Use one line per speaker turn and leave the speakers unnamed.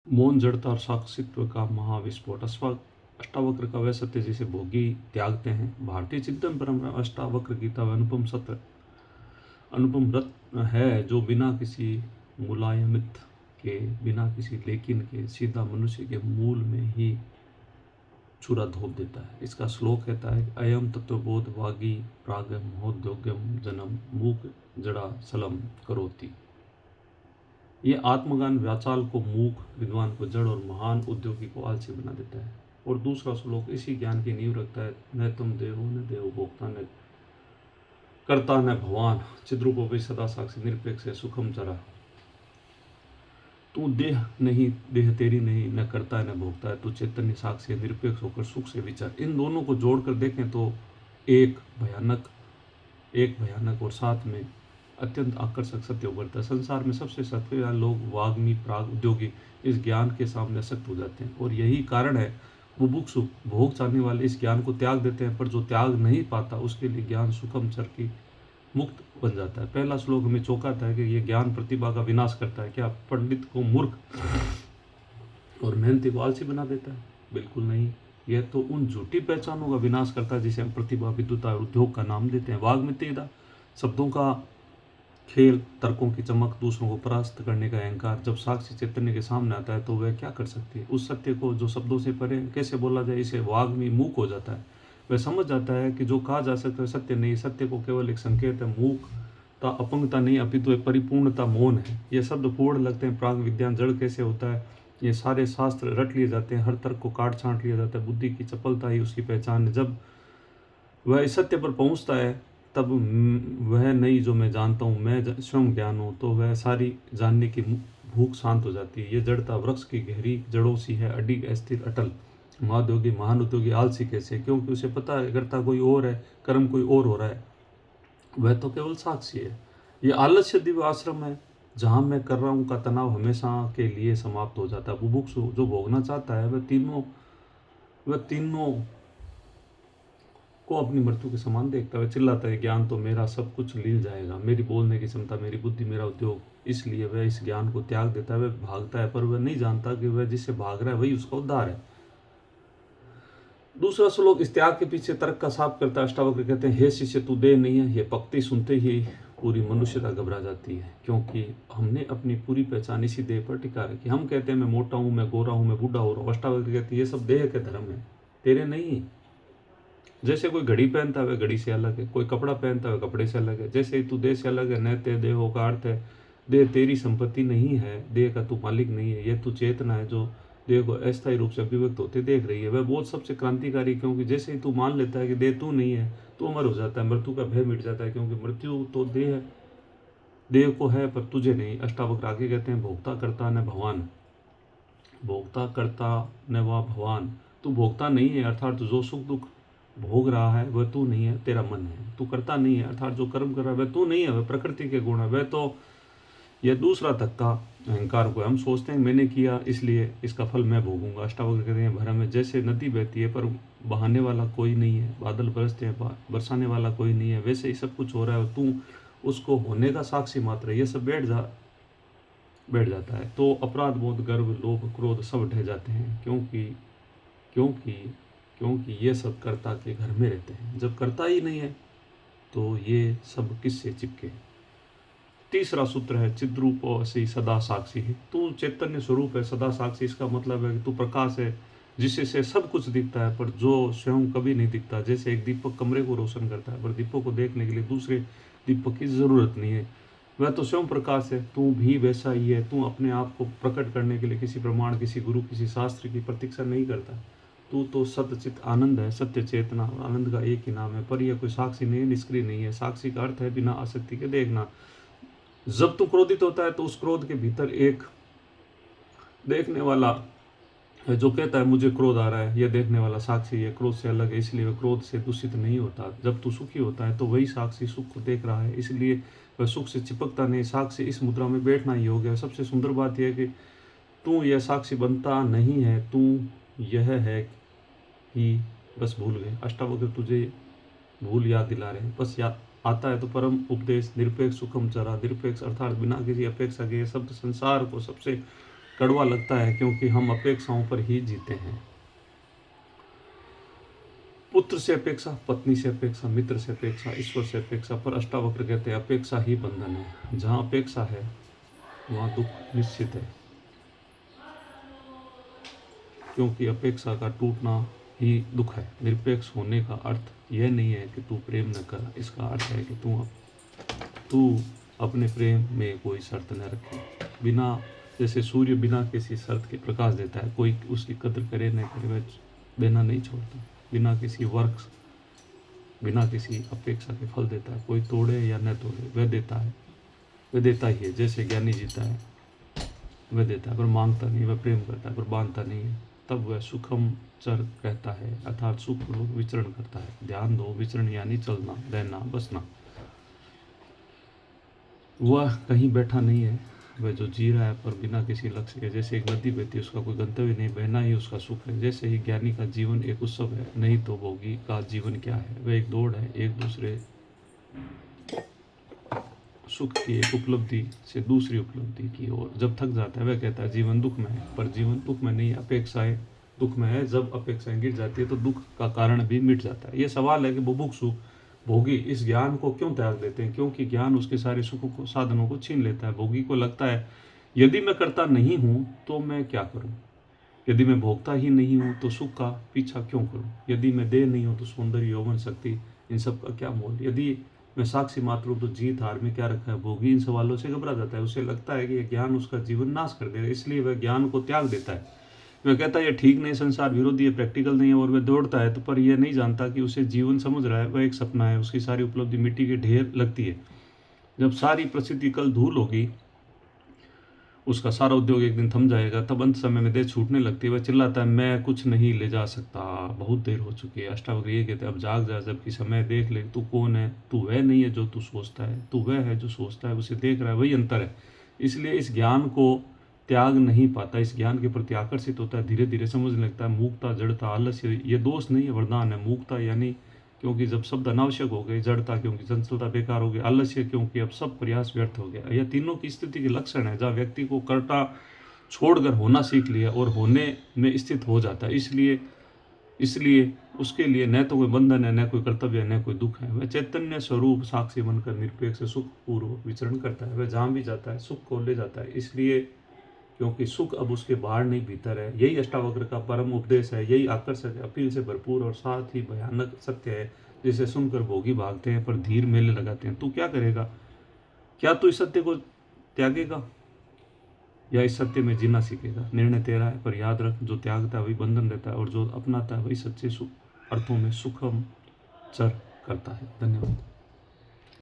मौन जड़ता और साक्षित्व का महाविस्फोट। अष्टावक्र का वह सत्य जिसे भोगी त्यागते हैं। भारतीय चिंतन परंपरा अष्टावक्र गीता व अनुपम रत्न है जो बिना किसी मुलायमित के, बिना किसी लेकिन के, सीधा मनुष्य के मूल में ही छुरा धोप देता है। इसका श्लोक कहता है, अयम तत्वबोध वागी प्रागम महोद्योग्यम जनम मूक जड़ा सलम करोति। ये आत्मज्ञान व्याचाल को मूक, विद्वान को जड़ और महान उद्योगी को आलसी बना देता है। और दूसरा श्लोक इसी ज्ञान की नींव रखता है, न तुम देहो न देहो भोक्ता, न कर्ता न भगवान, चिद्रूपोपि सदा साक्षी निरपेक्ष है सुखम चरा। तू देह नहीं, देह तेरी नहीं, न करता है न भोगता है, तू चैतन्य साक्षी है, निरपेक्ष होकर सुख से विचार। इन दोनों को जोड़कर देखें तो एक भयानक और साथ में अत्यंत आकर्षक सत्य उभरता है। संसार में सबसे सत्यवान लोग वाग्मी प्राग उद्योगी इस ज्ञान के सामने सख्त हो जाते हैं, और यही कारण है बुभुक्षु भोग चाहने वाले इस ज्ञान को त्याग देते हैं, पर जो त्याग नहीं पाता उसके लिए ज्ञान सुखम चर की मुक्त बन जाता है। पहला श्लोक हमें चौंकाता है कि यह ज्ञान प्रतिभा का विनाश करता है। क्या पंडित को मूर्ख और मेहनती को आलसी बना देता है? बिल्कुल नहीं। यह तो उन झूठी पहचानों का विनाश करता है जिसे हम प्रतिभा, विद्वता और उद्योग का नाम देते हैं। वाग्मित्तिदा, शब्दों का खेल, तर्कों की चमक, दूसरों को परास्त करने का अहंकार जब साक्षी चैतन्य के सामने आता है तो वह क्या कर सकती है? उस सत्य को जो शब्दों से परे कैसे बोला जाए, इसे वाग्मी मूक हो जाता है। वह समझ जाता है कि जो कहा जा सकता है सत्य नहीं, सत्य को केवल एक संकेत है। मूकता अपंगता नहीं, अपितु एक परिपूर्णता मौन है। ये शब्द पूर्ण लगते हैं। प्राग विज्ञान जड़ कैसे होता है, ये सारे शास्त्र रट लिए जाते हैं, हर तर्क को काट छांट लिया जाता है। बुद्धि की चपलता ही उसकी पहचान है। जब वह इस सत्य पर पहुंचता है तब वह नहीं जो मैं जानता हूँ, मैं स्वयं ज्ञान हूँ, तो वह सारी जानने की भूख शांत हो जाती है। ये जड़ता वृक्ष की गहरी जड़ों सी है, अडिग अस्थिर अटल। महाउद्योगी महान उद्योगी आलसी कैसे? क्योंकि उसे पता है करता कोई और है, कर्म कोई और हो रहा है, वह तो केवल साक्षी है। ये आलस्य दिव्य आश्रम है जहाँ मैं कर रहा हूँ का तनाव हमेशा के लिए समाप्त हो जाता है। बुभुक्षु जो भोगना चाहता है वह तीनों को अपनी मृत्यु के समान देखता है। चिल्लाता है, ज्ञान तो मेरा सब कुछ लील जाएगा, मेरी बोलने की क्षमता, मेरी बुद्धि, मेरा उद्योग। इसलिए वह इस ज्ञान को त्याग देता है, वह भागता है, पर वह नहीं जानता कि वह जिससे भाग रहा है वही उसका उद्धार है। दूसरा श्लोक इस त्याग के पीछे तर्क का साफ करता है। अष्टावक्र कहते हैं, हे शिष्य तू देह नहीं है। यह पंक्ति सुनते ही पूरी मनुष्यता घबरा जाती है, क्योंकि हमने अपनी पूरी पहचान इसी देह पर टिका रखी। हम कहते हैं मैं मोटा हूँ, मैं गोरा हूँ, मैं बूढ़ा हो रहा हूँ। अष्टावक्र कहते हैं ये सब देह के धर्म है, तेरे नहीं। जैसे कोई घड़ी पहनता है वह घड़ी से अलग है, कोई कपड़ा पहनता है वह कपड़े से अलग है। जैसे ही तू देह से अलग है, न ते देहो का अर्थ है देह तेरी संपत्ति नहीं है, देह का तू मालिक नहीं है। यह तू चेतना है जो देह को अस्थायी रूप से अभिव्यक्त होते देख रही है। वह बहुत सबसे क्रांतिकारी, क्योंकि जैसे ही तू मान लेता है कि देह तू नहीं है तो अमर हो जाता है, मृत्यु का भय मिट जाता है, क्योंकि मृत्यु तो देह को है पर तुझे नहीं। अष्टावक्र आगे कहते हैं, भोक्ता करता न भगवान, भोक्ता करता न वह भगवान। तू भोक्ता नहीं है, अर्थात जो सुख दुख भोग रहा है वह तू नहीं है, तेरा मन है। तू करता नहीं है, अर्थात जो कर्म कर रहा है वह तू नहीं है, वह प्रकृति के गुण है। वह तो यह दूसरा धक्का अहंकार को। हम सोचते हैं मैंने किया इसलिए इसका फल मैं भोगूंगा। अष्टावक्र कहते हैं, भरम है। जैसे नदी बहती है पर बहाने वाला कोई नहीं है, बादल बरसते हैं बरसाने वाला कोई नहीं है, वैसे ही सब कुछ हो रहा है और तू उसको होने का साक्षी मात्र है। यह सब बैठ जाता है तो अपराध बोध, गर्व, लोभ, क्रोध सब ढह जाते हैं, क्योंकि क्योंकि क्योंकि ये सब कर्ता के घर में रहते हैं। जब कर्ता ही नहीं है तो ये सब किससे चिपके? तीसरा सूत्र है, चिद्रूप असी सदा साक्षी है। तू चैतन्य स्वरूप है, सदा साक्षी। इसका मतलब है कि तू प्रकाश है जिससे सब कुछ दिखता है पर जो स्वयं कभी नहीं दिखता। जैसे एक दीपक कमरे को रोशन करता है पर दीपक को देखने के लिए दूसरे दीपक की जरूरत नहीं है, वह तो स्वयं प्रकाश है। तू भी वैसा ही है। तू अपने आप को प्रकट करने के लिए किसी प्रमाण, किसी गुरु, किसी शास्त्र की प्रतीक्षा नहीं करता। तू तो सत्यचित आनंद है, सत्य चेतना, और आनंद का एक ही नाम है। पर यह कोई साक्षी नहीं, निष्क्रिय नहीं है। साक्षी का अर्थ है बिना आसक्ति के देखना। जब तू क्रोधित होता है तो उस क्रोध के भीतर एक देखने वाला है जो कहता है मुझे क्रोध आ रहा है। यह देखने वाला साक्षी है, क्रोध से अलग है, इसलिए वह क्रोध से दूषित नहीं होता। जब तू सुखी होता है तो वही साक्षी सुख को देख रहा है, इसलिए वह सुख से चिपकता नहीं। साक्षी इस मुद्रा में बैठना ही हो गया। सबसे सुंदर बात यह है कि तू यह साक्षी बनता नहीं है, तू यह है कि बस भूल गए। अष्टावक्र तुझे भूल याद दिला रहे हैं। बस याद आता है तो परम उपदेश, निरपेक्ष सुखम चरा। निरपेक्ष अर्थात बिना किसी अपेक्षा के। ये शब्द संसार को सबसे कड़वा लगता है क्योंकि हम अपेक्षाओं पर ही जीते हैं। पुत्र से अपेक्षा, पत्नी से अपेक्षा, मित्र से अपेक्षा, ईश्वर से अपेक्षा, पर अष्टावक्र कहते हैं अपेक्षा ही बंधन है। जहाँ अपेक्षा है वहाँ दुख निश्चित है, क्योंकि अपेक्षा का टूटना ही दुख है। निरपेक्ष होने का अर्थ यह नहीं है कि तू प्रेम न कर, इसका अर्थ है कि तू अपने प्रेम में कोई शर्त न रखे। बिना, जैसे सूर्य बिना किसी शर्त के प्रकाश देता है, कोई उसकी कदर करे न करे वह देना नहीं छोड़ता। बिना किसी वर्क, बिना किसी अपेक्षा के फल देता है। कोई तोड़े या न तोड़े वह देता है, वह देता ही है। जैसे ज्ञानी जीता है वह देता है पर मांगता नहीं, वह प्रेम करता है पर बांधता नहीं है, तब वह सुखम चर कहता है, अर्थात सुखपूर्वक विचरण करता है। ध्यान दो, विचरण यानी चलना, रहना, बसना। वह कहीं बैठा नहीं है, वह जो जी रहा है पर बिना किसी लक्ष्य के। जैसे एक नदी बहती है, उसका कोई गंतव्य नहीं, बहना ही उसका सुख है। जैसे ही ज्ञानी का जीवन एक उत्सव है, नहीं तो भोगी का जीवन क्या है, वह एक दौड़ है, एक दूसरे सुख की एक उपलब्धि से दूसरी उपलब्धि की ओर। जब थक जाता है वह कहता है जीवन दुख में है, पर जीवन दुख में नहीं, अपेक्षाएं दुख में है। जब अपेक्षाएं गिर जाती है तो दुख का कारण भी मिट जाता है। ये सवाल है कि बुभुक्षु भोगी इस ज्ञान को क्यों त्याग देते हैं? क्योंकि ज्ञान उसके सारे सुखों को, साधनों को छीन लेता है। भोगी को लगता है यदि मैं करता नहीं हूँ तो मैं क्या करूँ, यदि मैं भोगता ही नहीं हूँ तो सुख का पीछा क्यों करूँ, यदि मैं देह नहीं हूँ तो सौंदर्य, यौवन, शक्ति, इन सब का क्या मोल, यदि मैं साक्षी मात्र हूँ तो जीत हार में क्या रखा है। भोगी इन सवालों से घबरा जाता है, उसे लगता है कि यह ज्ञान उसका जीवन नाश कर देगा, इसलिए वह ज्ञान को त्याग देता है। वह कहता है यह ठीक नहीं, संसार विरोधी है, प्रैक्टिकल नहीं है, और वह दौड़ता है तो पर यह नहीं जानता कि उसे जीवन समझ रहा है वह एक सपना है। उसकी सारी उपलब्धि मिट्टी के ढेर लगती है। जब सारी प्रसिद्धि कल धूल होगी, उसका सारा उद्योग एक दिन थम जाएगा, तब अंत समय में देह छूटने लगती है। वह चिल्लाता है मैं कुछ नहीं ले जा सकता, बहुत देर हो चुकी है। अष्टावक्र ये कहते हैं अब जाग जा, जबकि समय देख ले। तू कौन है? तू वह नहीं है जो तू सोचता है, तू वह है जो सोचता है, उसे देख रहा है, वही अंतर है। इसलिए इस ज्ञान को त्याग नहीं पाता, इस ज्ञान के प्रति आकर्षित होता है, धीरे धीरे समझने लगता है मूकता, जड़ता, आलस्य ये दोष नहीं है, वरदान है। मूकता यानी क्योंकि जब शब्द अनावश्यक हो गए, जड़ता क्योंकि चंचलता बेकार हो गई, आलस्य क्योंकि अब सब प्रयास व्यर्थ हो गया। यह तीनों की स्थिति के लक्षण है जहाँ व्यक्ति को करना छोड़कर होना सीख लिया और होने में स्थित हो जाता है। इसलिए उसके लिए न तो कोई बंधन है, न कोई कर्तव्य है, न कोई दुख है। वह चैतन्य स्वरूप साक्षी बनकर निरपेक्ष सुख पूर्वक विचरण करता है। वह जहाँ भी जाता है सुख को ले जाता है, इसलिए क्योंकि सुख अब उसके बाहर नहीं भीतर है। यही अष्टावक्र का परम उपदेश है, यही आकर्षक है, अपील से भरपूर और साथ ही भयानक सत्य है, जिसे सुनकर भोगी भागते हैं पर धीर मेले लगाते हैं। तू क्या करेगा? क्या तू इस सत्य को त्यागेगा या इस सत्य में जीना सीखेगा? निर्णय तेरा है, पर याद रख जो त्यागता है वही बंधन रहता है और जो अपनाता है वही सच्चे अर्थों में सुखम चर करता है। धन्यवाद।